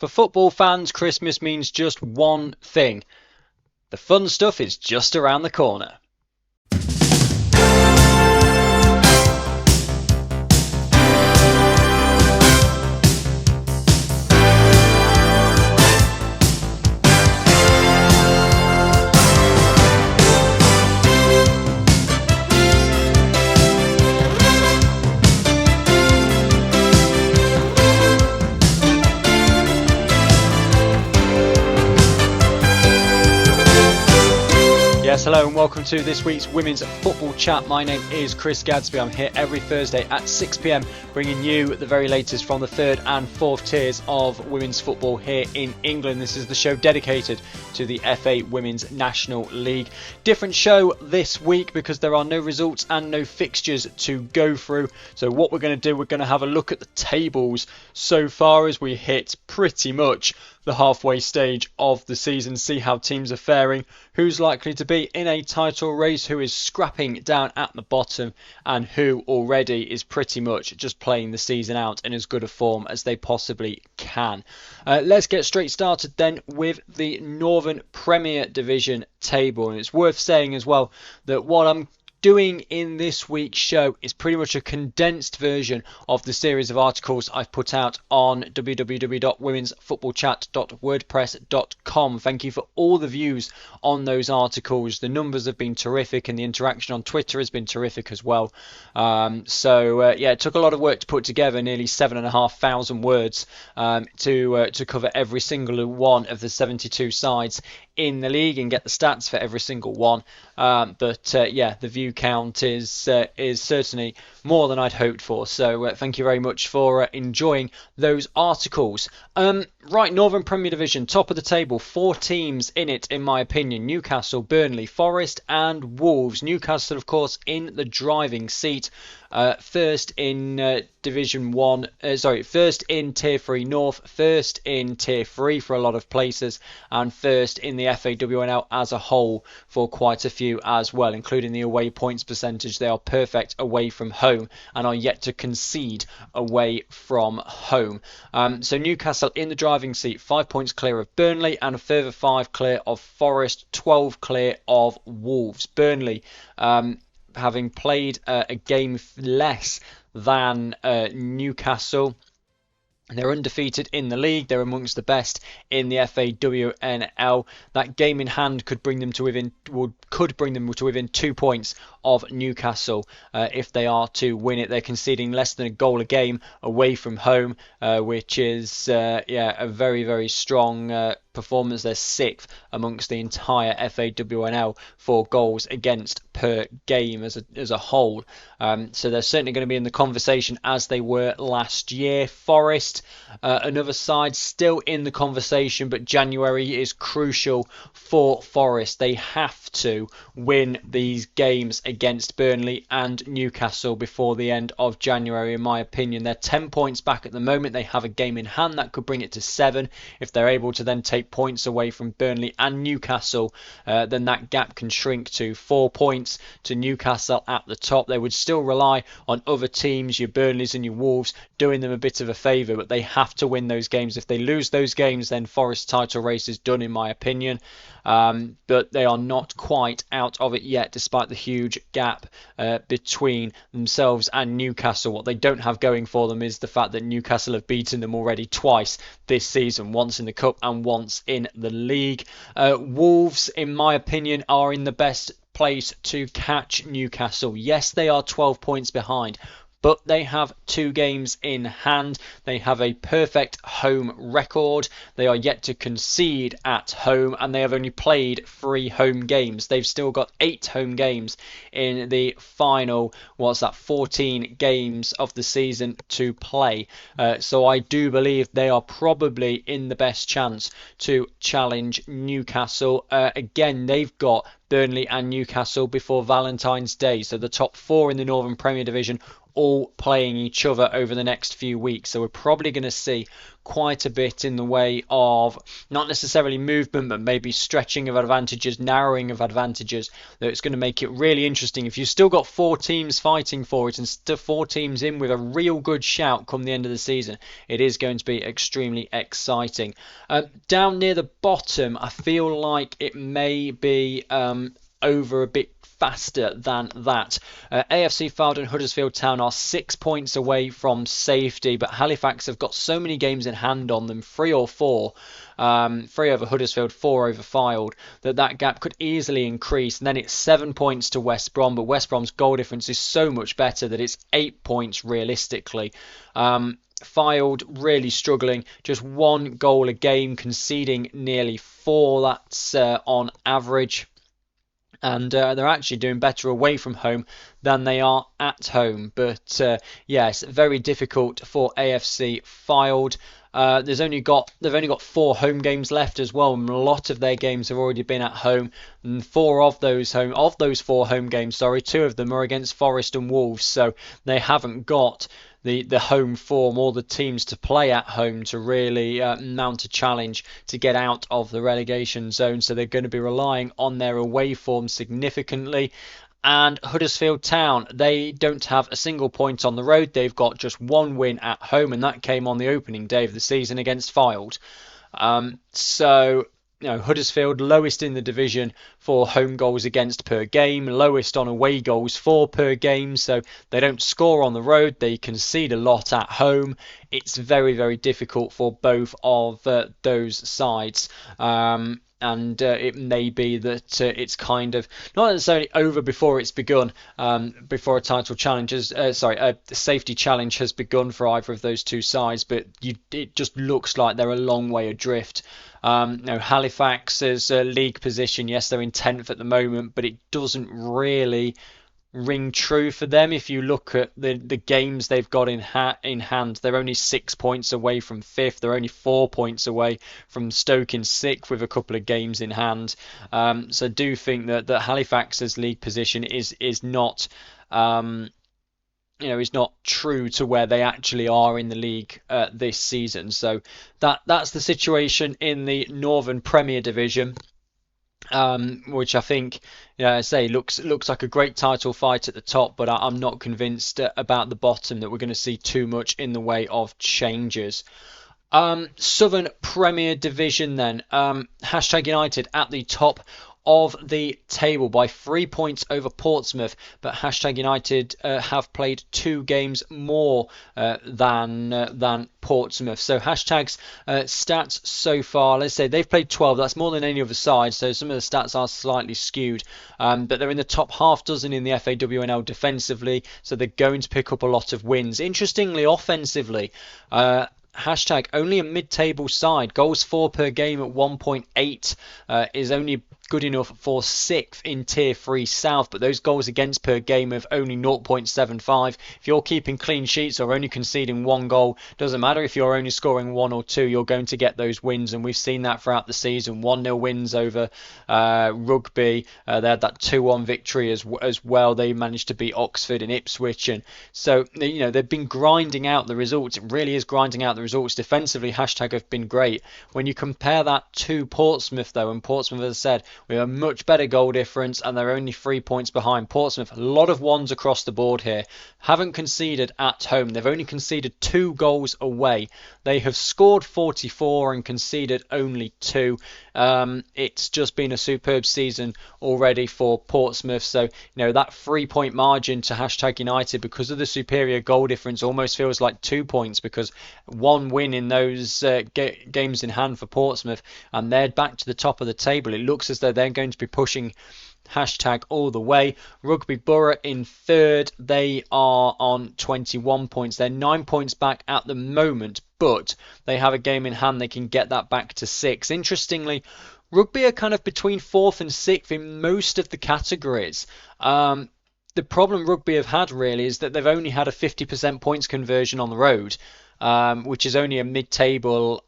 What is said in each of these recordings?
For football fans, Christmas means just one thing. The fun stuff is just around the corner. Yes, hello and welcome to this week's Women's Football Chat. My name is Chris Gadsby. I'm here every Thursday at 6 p.m, bringing you the very latest from the third and fourth tiers of women's football here in England. This is the show dedicated to the FA Women's National League. Different show this week because there are no results and no fixtures to go through. So what we're going to do, we're going to have a look at the tables so far as we hit pretty much the halfway stage of the season, see how teams are faring, who's likely to be in a title race, who is scrapping down at the bottom, and who already is pretty much just playing the season out in as good a form as they possibly can. Let's get straight started then with the Northern Premier Division table, and it's worth saying as well that what I'm doing in this week's show is pretty much a condensed version of the series of articles I've put out on www.womensfootballchat.wordpress.com. Thank you for all the views on those articles. The numbers have been terrific and the interaction on Twitter has been terrific as well. It took a lot of work to put together nearly 7,500 words to cover every single one of the 72 sides in the league and get the stats for every single one. The view count is certainly more than I'd hoped for. So thank you very much for enjoying those articles. Right, Northern Premier Division, top of the table, 4 teams in it, in my opinion: Newcastle, Burnley, Forest and Wolves. Newcastle, of course, in the driving seat. First in Division 1, first in Tier 3 North, first in Tier 3 for a lot of places, and first in the FAWNL as a whole for quite a few as well, including the away points percentage. They are perfect away from home and are yet to concede away from home. So Newcastle in the driving seat, 5 points clear of Burnley and a further 5 clear of Forest, 12 clear of Wolves. Burnley, having played a game less than Newcastle, they're undefeated in the league. They're amongst the best in the FAWNL. That game in hand could bring them to within 2 points of Newcastle if they are to win it. They're conceding less than a goal a game away from home, which is a very, very strong performance. They're 6th amongst the entire FAWNL for goals against per game as a whole. So they're certainly going to be in the conversation as they were last year. Forest, another side still in the conversation, but January is crucial for Forest. They have to win these games against Burnley and Newcastle before the end of January, in my opinion. They're 10 points back at the moment. They have a game in hand that could bring it to 7. If they're able to then take points away from Burnley and Newcastle, then that gap can shrink to 4 points to Newcastle at the top. They would still rely on other teams, your Burnleys and your Wolves, doing them a bit of a favour, but they have to win those games. If they lose those games, then Forest's title race is done, in my opinion. But they are not quite out of it yet, despite the huge gap between themselves and Newcastle. What they don't have going for them is the fact that Newcastle have beaten them already twice this season, once in the Cup and once in the league. Wolves, in my opinion, are in the best place to catch Newcastle. Yes, they are 12 points behind, but they have 2 games in hand. They have a perfect home record. They are yet to concede at home, and they have only played 3 home games. They've still got 8 home games in the final, 14 games of the season to play. So I do believe they are probably in the best chance to challenge Newcastle. Again, they've got Burnley and Newcastle before Valentine's Day. So the top 4 in the Northern Premier Division all playing each other over the next few weeks. So we're probably going to see quite a bit in the way of not necessarily movement, but maybe stretching of advantages, narrowing of advantages. That's going to make it really interesting. If you've still got 4 teams fighting for it and still 4 teams in with a real good shout come the end of the season, it is going to be extremely exciting. Down near the bottom, I feel like it may be over a bit faster than that. AFC Fylde and Huddersfield Town are 6 points away from safety, but Halifax have got so many games in hand on them, 3 or 4, 3 over Huddersfield, 4 over Fylde, that gap could easily increase. And then it's 7 points to West Brom, but West Brom's goal difference is so much better that it's 8 points realistically. Fylde really struggling, just 1 goal a game, conceding nearly 4. That's on average. And they're actually doing better away from home than they are at home. But yes, very difficult for AFC Fylde. They've only got 4 home games left as well, and a lot of their games have already been at home. And 4 of those 4 home games, 2 of them are against Forest and Wolves, so they haven't got the home form or the teams to play at home to really mount a challenge to get out of the relegation zone. So they're going to be relying on their away form significantly. And Huddersfield Town, they don't have a single point on the road. They've got just 1 win at home, and that came on the opening day of the season against Fylde. So Huddersfield lowest in the division for home goals against per game, lowest on away goals for per game, so they don't score on the road, they concede a lot at home. It's very, very difficult for both of those sides. And it may be that it's kind of not necessarily over before it's begun, before a title challenge a safety challenge has begun for either of those 2 sides, but it just looks like they're a long way adrift. Halifax's league position, yes, they're in 10th at the moment, but it doesn't really ring true for them. If you look at the games they've got in hand, they're only 6 points away from 5th. They're only 4 points away from Stoke in 6th with a couple of games in hand. So I do think that Halifax's league position is not is not true to where they actually are in the league this season. So that's the situation in the Northern Premier Division. Which I think, looks like a great title fight at the top, but I'm not convinced about the bottom that we're going to see too much in the way of changes. Southern Premier Division then, Hashtag United at the top of the table by 3 points over Portsmouth, but Hashtag United have played 2 games more than Portsmouth. So Hashtag's stats so far, let's say they've played 12. That's more than any other side, so some of the stats are slightly skewed. But they're in the top half dozen in the FAWNL defensively, so they're going to pick up a lot of wins. Interestingly, offensively, Hashtag only a mid-table side. Goals for per game at 1.8 is only good enough for 6th in Tier 3 South, but those goals against per game of only 0.75. If you're keeping clean sheets or only conceding 1 goal, doesn't matter if you're only scoring 1 or 2, you're going to get those wins, and we've seen that throughout the season. 1-0 wins over Rugby. They had that 2-1 victory as well. They managed to beat Oxford and Ipswich, and so they've been grinding out the results. It really is grinding out the results. Defensively, Hashtag have been great. When you compare that to Portsmouth, though, and Portsmouth, as I said, with a much better goal difference, and they're only 3 points behind Portsmouth. A lot of ones across the board here. Haven't conceded at home. They've only conceded 2 goals away. They have scored 44 and conceded only 2. It's just been a superb season already for Portsmouth. So, that 3-point margin to Hashtag United, because of the superior goal difference, almost feels like 2 points, because 1 win in those games in hand for Portsmouth, and they're back to the top of the table. It looks as though they're going to be pushing Hashtag all the way. Rugby Borough in 3rd. They are on 21 points. They're 9 points back at the moment, but they have a game in hand. They can get that back to 6. Interestingly, Rugby are kind of between 4th and 6th in most of the categories. The problem Rugby have had really is that they've only had a 50% points conversion on the road, which is only a mid-table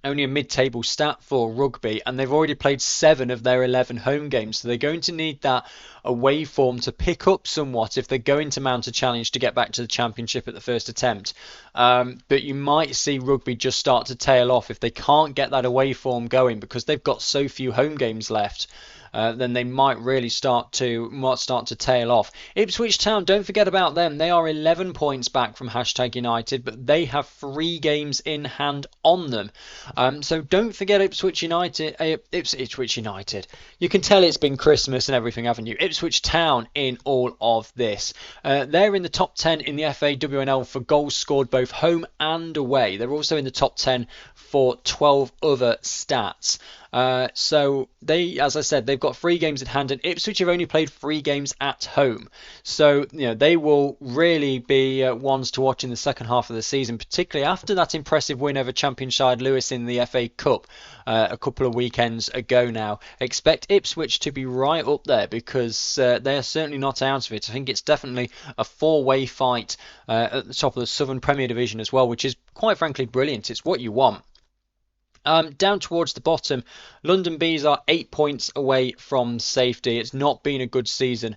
only a mid-table stat for rugby, and they've already played 7 of their 11 home games, so they're going to need that away form to pick up somewhat if they're going to mount a challenge to get back to the championship at the first attempt. But you might see rugby just start to tail off if they can't get that away form going, because they've got so few home games left. Then they might really start to tail off. Ipswich Town, don't forget about them. They are 11 points back from #United, but they have 3 games in hand on them. So don't forget Ipswich United. Ipswich United. You can tell it's been Christmas and everything, haven't you? Ipswich Town in all of this. They're in the top 10 in the FAWNL for goals scored both home and away. They're also in the top 10 for 12 other stats. So they, as I said, they've got 3 games in hand, and Ipswich have only played 3 games at home. So they will really be ones to watch in the second half of the season, particularly after that impressive win over champion side Lewis in the FA Cup a couple of weekends ago. Now expect Ipswich to be right up there, because they are certainly not out of it. I think it's definitely a 4-way fight at the top of the Southern Premier Division as well, which is quite frankly brilliant. It's what you want. Down towards the bottom, London Bees are 8 points away from safety. It's not been a good season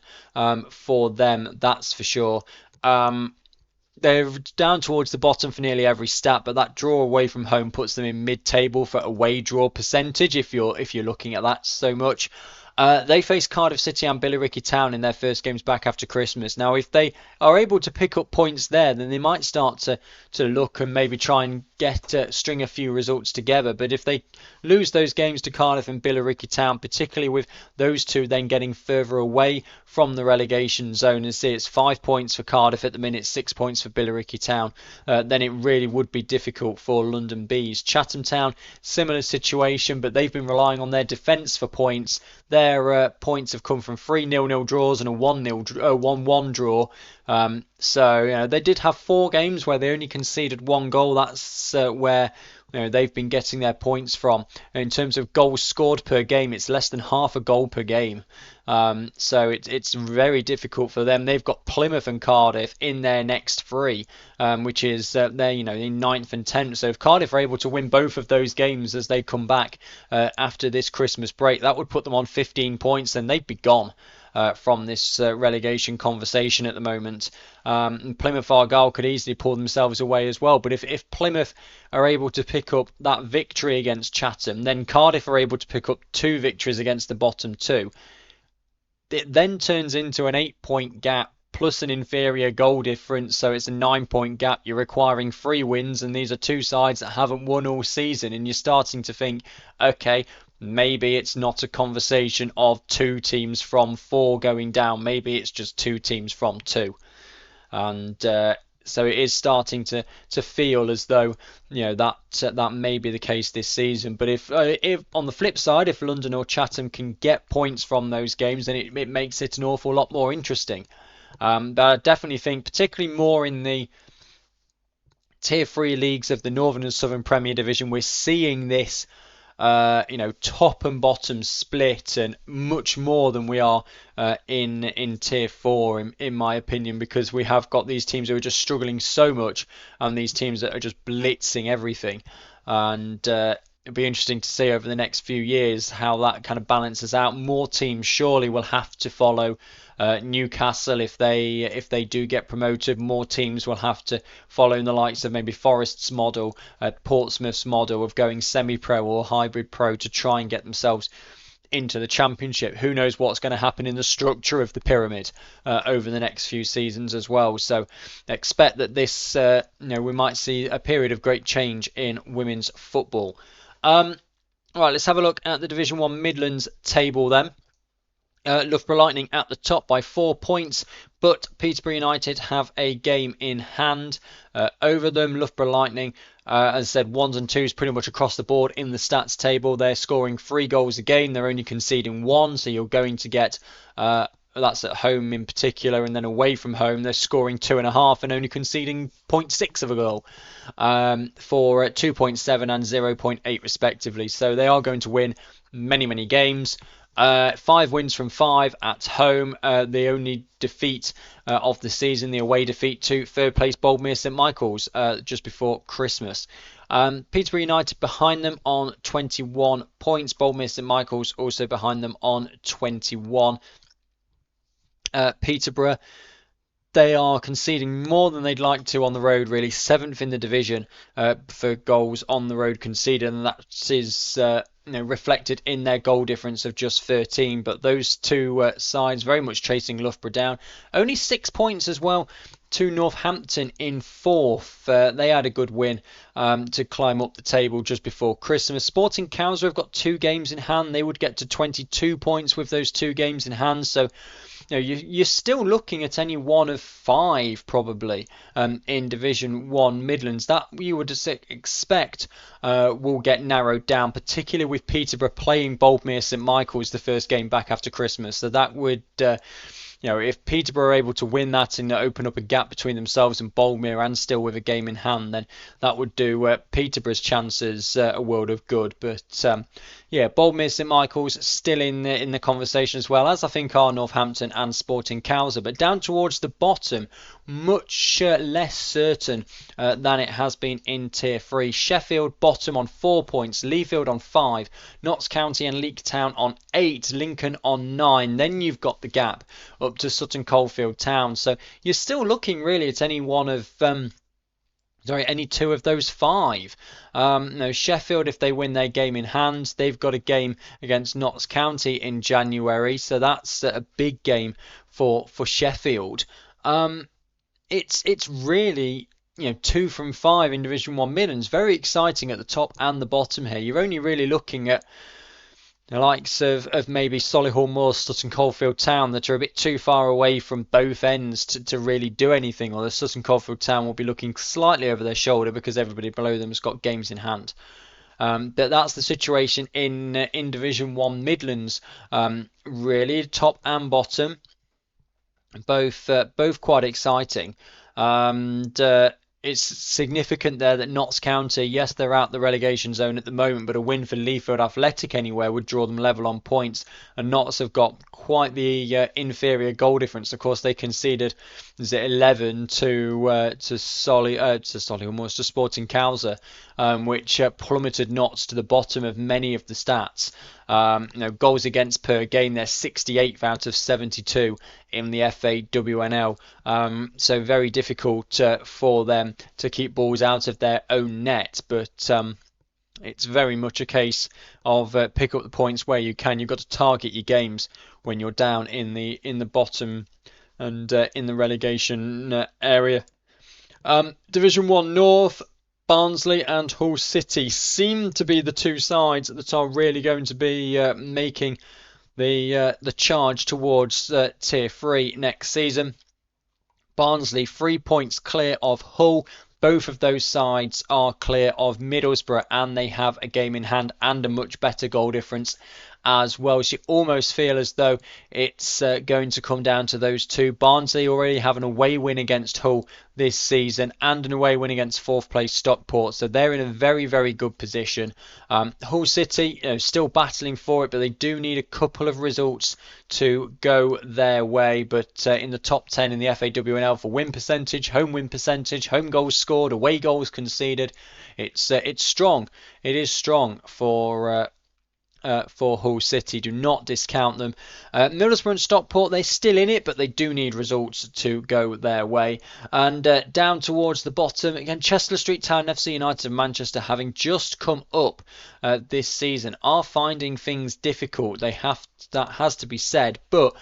for them, that's for sure. They're down towards the bottom for nearly every stat, but that draw away from home puts them in mid-table for away draw percentage, if you're looking at that so much. They face Cardiff City and Billericay Town in their first games back after Christmas. Now, if they are able to pick up points there, then they might start to look and maybe try and string a few results together. But if they lose those games to Cardiff and Billericay Town, particularly with those two then getting further away from the relegation zone, and see it's 5 points for Cardiff at the minute, 6 points for Billericay Town, then it really would be difficult for London Bees. Chatham Town, similar situation, but they've been relying on their defence for points. Their points have come from 3 0-0 draws and a 1-1 draw. So they did have 4 games where they only conceded 1 goal. That's where they've been getting their points from. In terms of goals scored per game, it's less than half a goal per game. So it's very difficult for them. They've got Plymouth and Cardiff in their next 3, which is they're in 9th and 10th. So if Cardiff are able to win both of those games as they come back after this Christmas break, that would put them on 15 points, and they'd be gone from this relegation conversation at the moment. And Plymouth Argyle could easily pull themselves away as well. But if Plymouth are able to pick up that victory against Chatham, then Cardiff are able to pick up 2 victories against the bottom 2. It then turns into an 8-point gap plus an inferior goal difference, so it's a 9-point gap. You're requiring 3 wins, and these are 2 sides that haven't won all season, and you're starting to think, okay, maybe it's not a conversation of 2 teams from 4 going down. Maybe it's just 2 teams from 2. And so it is starting to feel as though that may be the case this season. But if on the flip side, if London or Chatham can get points from those games, then it makes it an awful lot more interesting. But I definitely think, particularly more in the Tier 3 leagues of the Northern and Southern Premier Division, we're seeing this top and bottom split, and much more than we are in Tier 4, in my opinion, because we have got these teams who are just struggling so much, and these teams that are just blitzing everything. And it'll be interesting to see over the next few years how that kind of balances out. More teams surely will have to follow Newcastle if they do get promoted. More teams will have to follow in the likes of maybe Forest's model, Portsmouth's model of going semi-pro or hybrid pro to try and get themselves into the championship. Who knows what's going to happen in the structure of the pyramid over the next few seasons as well. So expect that this we might see a period of great change in women's football. Right, let's have a look at the Division 1 Midlands table then. Loughborough Lightning at the top by 4 points, but Peterborough United have a game in hand over them. Loughborough Lightning, as I said, 1s and 2s pretty much across the board in the stats table. They're scoring 3 goals a game. They're only conceding 1, so you're going to get that's at home in particular, and then away from home they're scoring 2.5 and only conceding 0.6 of a goal for 2.7 and 0.8 respectively. So they are going to win many games. 5 wins from 5 at home. The only defeat of the season, the away defeat to third place Boldmere St Michael's just before Christmas. Peterborough United behind them on 21 points. Boldmere St Michael's also behind them on 21. Peterborough, they are conceding more than they'd like to on the road, really. 7th in the division for goals on the road conceded, and that is reflected in their goal difference of just 13. But those two sides very much chasing Loughborough down. Only 6 points as well to Northampton in 4th. They had a good win to climb up the table just before Christmas. Sporting Cowser have got 2 games in hand. They would get to 22 points with those 2 games in hand. So you're still looking at any one of 5 probably in Division 1 Midlands. That you would expect will get narrowed down, particularly with Peterborough playing Boldmere St Michael's the first game back after Christmas. So that would... if Peterborough are able to win that and open up a gap between themselves and Boldmere and still with a game in hand, then that would do Peterborough's chances a world of good. But Boldmere St Michael's still in the conversation as well, as I think are Northampton and Sporting Cowser. But down towards the bottom, much less certain than it has been in Tier 3. Sheffield bottom on 4 points, Leafield on 5, Notts County and Leek Town on 8, Lincoln on 9. Then you've got the gap up to Sutton Coldfield Town. So you're still looking really at any one of... any 2 of those 5. Sheffield, if they win their game in hand, they've got a game against Notts County in January, so that's a big game for Sheffield. It's really 2 from 5 in Division 1 Midlands. Very exciting at the top and the bottom here. You're only really looking at the likes of maybe Solihull Moors, Sutton Coldfield Town, that are a bit too far away from both ends to really do anything. Or the Sutton Coldfield Town will be looking slightly over their shoulder because everybody below them has got games in hand. But that's the situation in Division 1 Midlands. Really, top and bottom, both quite exciting. It's significant there that Notts County, yes, they're out the relegation zone at the moment, but a win for Leafield Athletic anywhere would draw them level on points. And Notts have got quite the inferior goal difference. Of course, they conceded 11 to Solihull Moors, to Sporting Cowser, which plummeted Notts to the bottom of many of the stats. Goals against per game, they're 68th out of 72 in the FAWNL. So very difficult for them to keep balls out of their own net. But it's very much a case of pick up the points where you can. You've got to target your games when you're down in the bottom and in the relegation area. Division 1 North, Barnsley and Hull City seem to be the 2 sides that are really going to be making the charge towards Tier 3 next season. Barnsley 3 points clear of Hull. Both of those sides are clear of Middlesbrough, and they have a game in hand and a much better goal difference as well. So you almost feel as though it's going to come down to those 2. Barnsley already have an away win against Hull this season and an away win against 4th place Stockport, so they're in a very, very good position. Hull City still battling for it, but they do need a couple of results to go their way. But in the top 10 in the FAWNL for win percentage, home goals scored, away goals conceded, it's strong. It is strong for Hull City. Do not discount them. Middlesbrough and Stockport, they're still in it, but they do need results to go their way. And down towards the bottom, again, Chester Street Town and FC United of Manchester, having just come up this season, are finding things difficult. That has to be said, but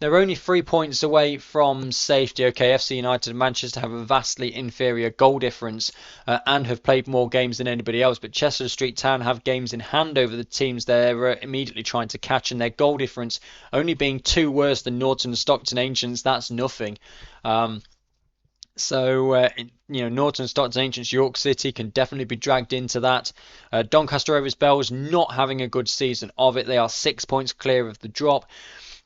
they're only 3 points away from safety. Okay, FC United and Manchester have a vastly inferior goal difference and have played more games than anybody else. But Chester Street Town have games in hand over the teams they're immediately trying to catch, and their goal difference only being 2 worse than Norton and Stockton Ancients. That's nothing. Norton, Stockton Ancients, York City can definitely be dragged into that. Doncaster Rovers Bells not having a good season of it. They are 6 points clear of the drop.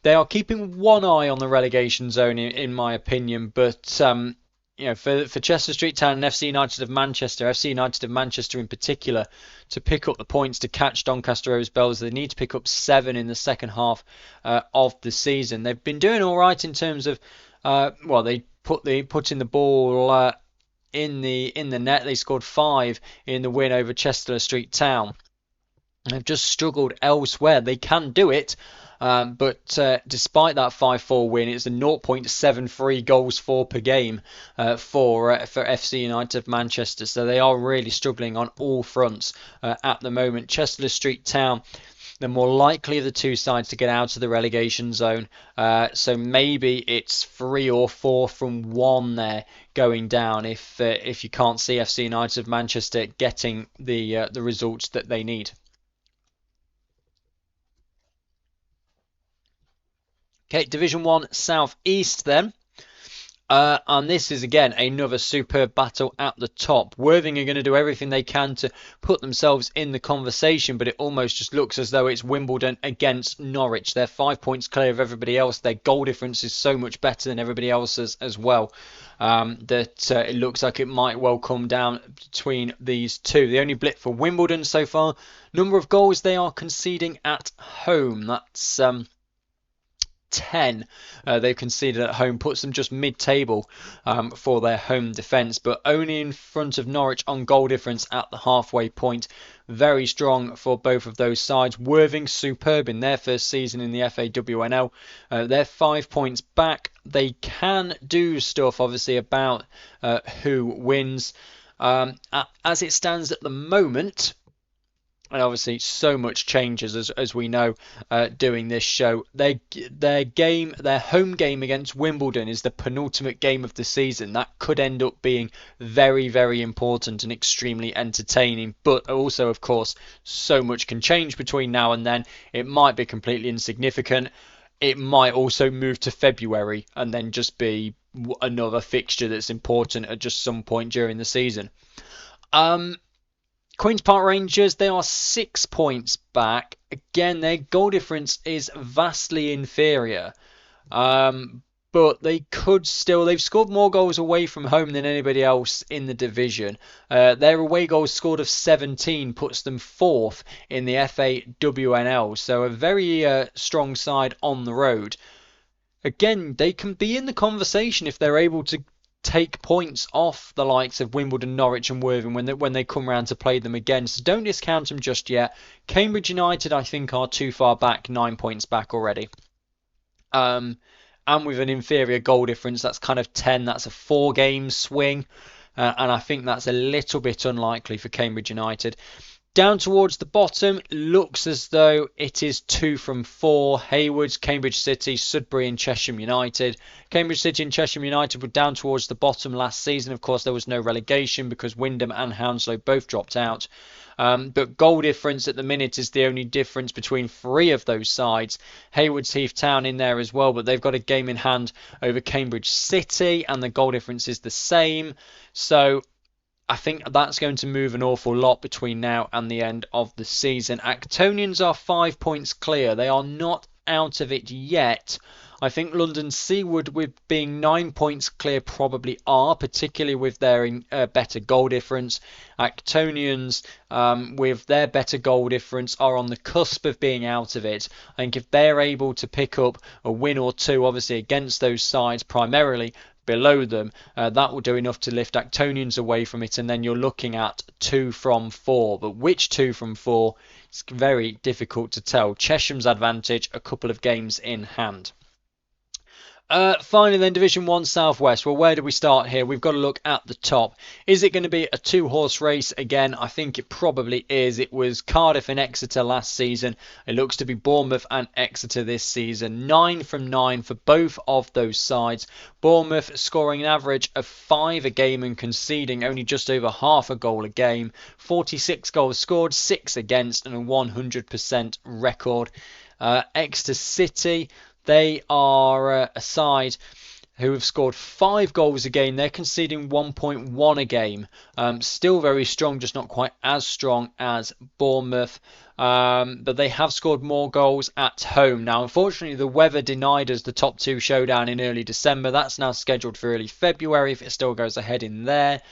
They are keeping one eye on the relegation zone, in my opinion. But for Chester Street Town and FC United of Manchester in particular, to pick up the points to catch Doncaster Rovers Bells, they need to pick up 7 in the second half of the season. They've been doing all right in terms of they put in the ball in the net. They scored 5 in the win over Chester Street Town. They've just struggled elsewhere. They can do it, but despite that 5-4 win, it's a 0.73 goals for per game for FC United of Manchester. So they are really struggling on all fronts at the moment. Chester Street Town, the more likely of the two sides to get out of the relegation zone. So maybe it's 3 or 4 from 1 there going down if you can't see FC United of Manchester getting the results that they need. Okay, Division 1 South East then. And this is again another superb battle at the top. Worthing are going to do everything they can to put themselves in the conversation, but it almost just looks as though it's Wimbledon against Norwich. They're 5 points clear of everybody else. Their goal difference is so much better than everybody else's as well, that it looks like it might well come down between these two. The only blip for Wimbledon so far, number of goals they are conceding at home. That's 10 they've conceded at home, puts them just mid-table for their home defence, but only in front of Norwich on goal difference at the halfway point. Very strong for both of those sides. Worthing superb in their first season in the FAWNL. They're 5 points back. They can do stuff obviously about who wins. As it stands at the moment, and obviously so much changes as we know doing this show. Their home game against Wimbledon is the penultimate game of the season. That could end up being very, very important and extremely entertaining. But also, of course, so much can change between now and then. It might be completely insignificant. It might also move to February and then just be another fixture that's important at just some point during the season. Queen's Park Rangers, they are 6 points back. Again, their goal difference is vastly inferior. But they've scored more goals away from home than anybody else in the division. Their away goals scored of 17 puts them 4th in the FAWNL. So a very strong side on the road. Again, they can be in the conversation if they're able to take points off the likes of Wimbledon, Norwich and Worthing when they come round to play them again. So don't discount them just yet. Cambridge United, I think, are too far back, 9 points back already. And with an inferior goal difference, that's kind of 10. That's a 4-game swing. And I think that's a little bit unlikely for Cambridge United. Down towards the bottom, looks as though it is 2 from 4. Haywards, Cambridge City, Sudbury and Chesham United. Cambridge City and Chesham United were down towards the bottom last season. Of course, there was no relegation because Wyndham and Hounslow both dropped out. But goal difference at the minute is the only difference between 3 of those sides. Haywards Heath Town in there as well, but they've got a game in hand over Cambridge City and the goal difference is the same. So I think that's going to move an awful lot between now and the end of the season. Actonians are 5 points clear. They are not out of it yet. I think London Seawood, with being 9 points clear, probably are, particularly with their better goal difference. Actonians, with their better goal difference, are on the cusp of being out of it. I think if they're able to pick up a win or two, obviously against those sides primarily below them, that will do enough to lift Actonians away from it, and then you're looking at 2 from 4. But which 2 from 4? It's very difficult to tell. Chesham's advantage, a couple of games in hand. Finally then, Division 1 Southwest. Well, where do we start here? We've got to look at the top. Is it going to be a 2-horse race again? I think it probably is. It was Cardiff and Exeter last season. It looks to be Bournemouth and Exeter this season. 9 from 9 for both of those sides. Bournemouth scoring an average of 5 a game and conceding only just over half a goal a game. 46 goals scored, 6 against, and a 100% record. Exeter City, they are a side who have scored 5 goals a game. They're conceding 1.1 a game. Still very strong, just not quite as strong as Bournemouth. But they have scored more goals at home. Now, unfortunately, the weather denied us the top 2 showdown in early December. That's now scheduled for early February if it still goes ahead in there.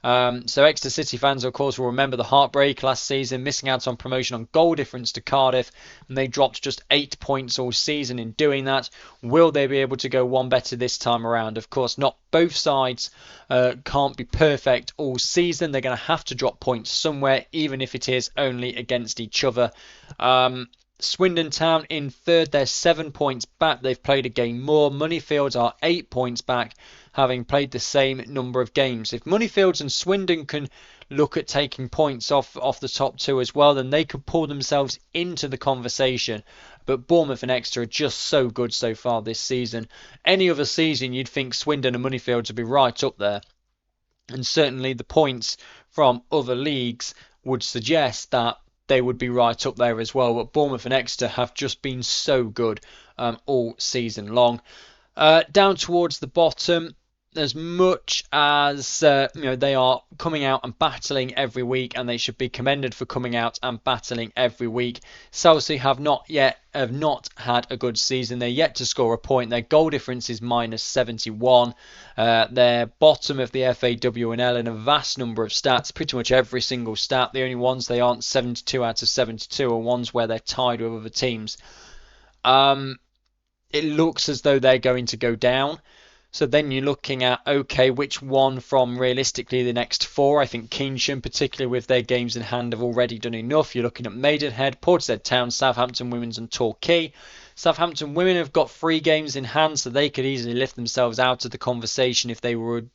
So Exeter City fans, of course, will remember the heartbreak last season, missing out on promotion on goal difference to Cardiff, and they dropped just 8 points all season in doing that. Will they be able to go one better this time around? Of course not. Both sides can't be perfect all season. They're going to have to drop points somewhere, even if it is only against each other. Swindon Town in third, they're 7 points back. They've played a game more. Moneyfields are 8 points back, having played the same number of games. If Moneyfields and Swindon can look at taking points off the top two as well, then they could pull themselves into the conversation. But Bournemouth and Exeter are just so good so far this season. Any other season, you'd think Swindon and Moneyfields would be right up there. And certainly the points from other leagues would suggest that they would be right up there as well. But Bournemouth and Exeter have just been so good all season long. Down towards the bottom, as much as they are coming out and battling every week, and they should be commended for coming out and battling every week. Chelsea have not had a good season. They're yet to score a point. Their goal difference is -71. They're bottom of the FAWNL in a vast number of stats, pretty much every single stat. The only ones they aren't 72 out of 72 are ones where they're tied with other teams. It looks as though they're going to go down. So then you're looking at, okay, which one from realistically the next four? I think Keynsham, particularly with their games in hand, have already done enough. You're looking at Maidenhead, Portishead Town, Southampton Women's and Torquay. Southampton Women have got 3 games in hand, so they could easily lift themselves out of the conversation if they would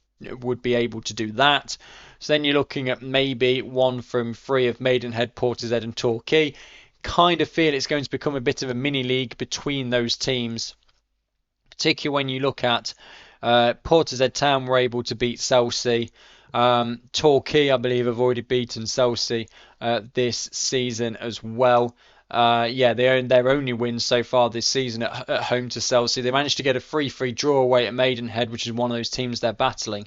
be able to do that. So then you're looking at maybe 1 from 3 of Maidenhead, Portishead and Torquay. Kind of feel it's going to become a bit of a mini league between those teams, particularly when you look at Portishead Town were able to beat Chelsea. Torquay, I believe, have already beaten Chelsea this season as well. They own their only win so far this season at home to Chelsea. They managed to get a 3-3 draw away at Maidenhead, which is one of those teams they're battling.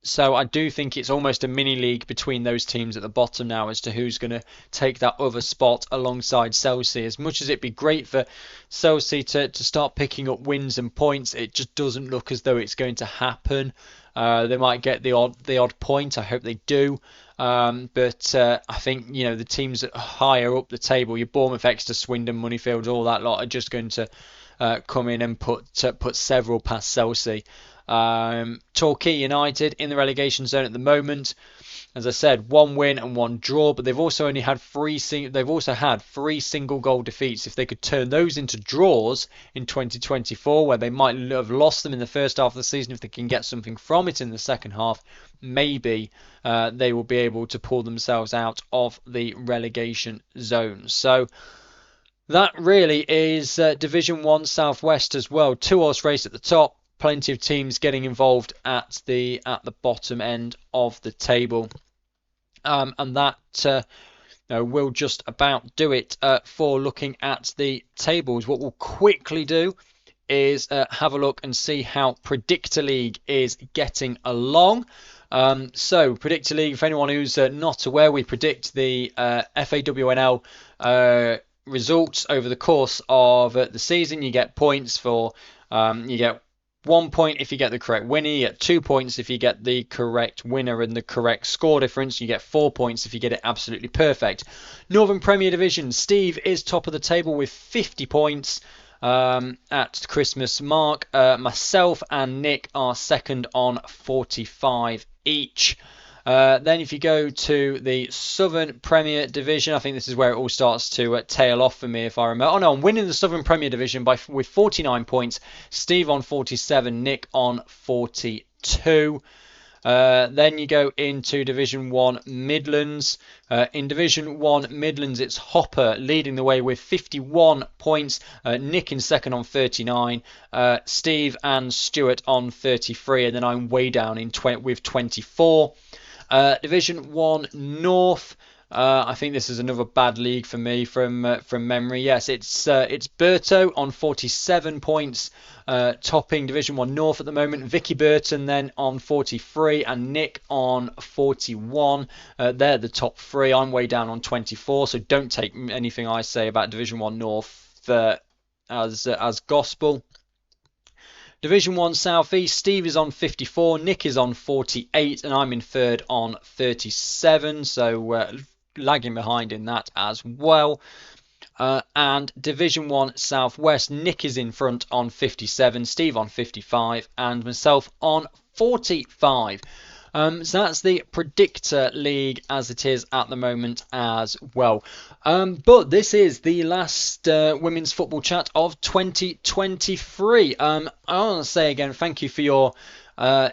So I do think it's almost a mini league between those teams at the bottom now as to who's going to take that other spot alongside Chelsea. As much as it'd be great for Chelsea to start picking up wins and points, it just doesn't look as though it's going to happen. They might get the odd point. I hope they do. But I think the teams that are higher up the table, your Bournemouth, Exeter, Swindon, Moneyfield, all that lot, are just going to come in and put several past Chelsea. Torquay United in the relegation zone at the moment. As I said, 1 win and 1 draw, but they've also had 3 single goal defeats. If they could turn those into draws in 2024, where they might have lost them in the first half of the season, if they can get something from it in the second half, maybe they will be able to pull themselves out of the relegation zone. So that really is Division 1 Southwest as well. 2-horse race at the top. Plenty of teams getting involved at the bottom end of the table, and that will just about do it for looking at the tables. What we'll quickly do is have a look and see how Predictor League is getting along. So Predictor League, for anyone who's not aware, we predict the FAWNL results over the course of the season. You get points for you get 1 point if you get the correct winner, you get 2 points if you get the correct winner and the correct score difference, you get 4 points if you get it absolutely perfect. Northern Premier Division, Steve is top of the table with 50 points at Christmas mark. Myself and Nick are second on 45 each. Then if you go to the Southern Premier Division, I think this is where it all starts to tail off for me if I remember. Oh no, I'm winning the Southern Premier Division with 49 points. Steve on 47, Nick on 42. Then you go into Division 1 Midlands. In Division 1 Midlands, it's Hopper leading the way with 51 points. Nick in second on 39. Steve and Stuart on 33. And then I'm way down with 24. Division 1 North. I think this is another bad league for me from memory. Yes, it's Berto on 47 points, topping Division 1 North at the moment. Vicky Burton then on 43 and Nick on 41. They're the top 3. I'm way down on 24, so don't take anything I say about Division 1 North as gospel. Division 1 South East, Steve is on 54, Nick is on 48, and I'm in third on 37, so lagging behind in that as well. And Division 1 Southwest, Nick is in front on 57, Steve on 55, and myself on 45. So that's the Predictor League as it is at the moment as well. But this is the last women's football chat of 2023. I want to say again, thank you for your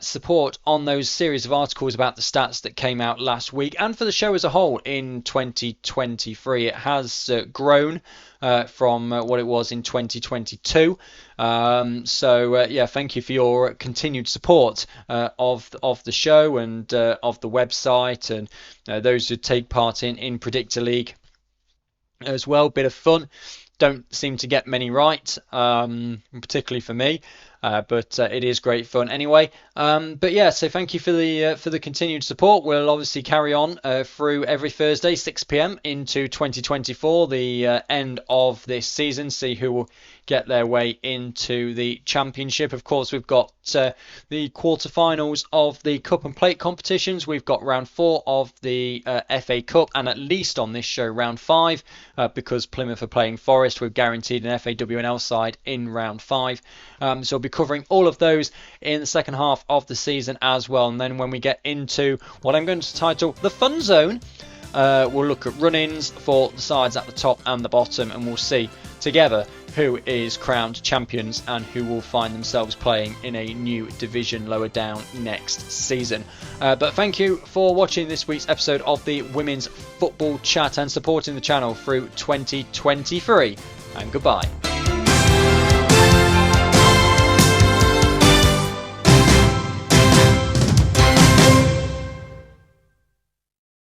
support on those series of articles about the stats that came out last week, and for the show as a whole in 2023. It has grown from what it was in 2022. Yeah, thank you for your continued support of the show and of the website, and those who take part in Predictor League as well. Bit of fun. Don't seem to get many right, particularly for me. But it is great fun anyway. But yeah, so thank you for the continued support. We'll obviously carry on through every Thursday, 6 p.m. into 2024, the end of this season. See who will get their way into the championship. Of course, we've got the quarterfinals of the Cup and Plate competitions. We've got round 4 of the FA Cup, and at least on this show, round 5, because Plymouth are playing Forest. We're guaranteed an FA WNL side in round 5. So we'll be covering all of those in the second half of the season as well. And then when we get into what I'm going to title the Fun Zone, we'll look at run-ins for the sides at the top and the bottom, and we'll see together who is crowned champions and who will find themselves playing in a new division lower down next season. But thank you for watching this week's episode of the Women's Football Chat and supporting the channel through 2023. And goodbye.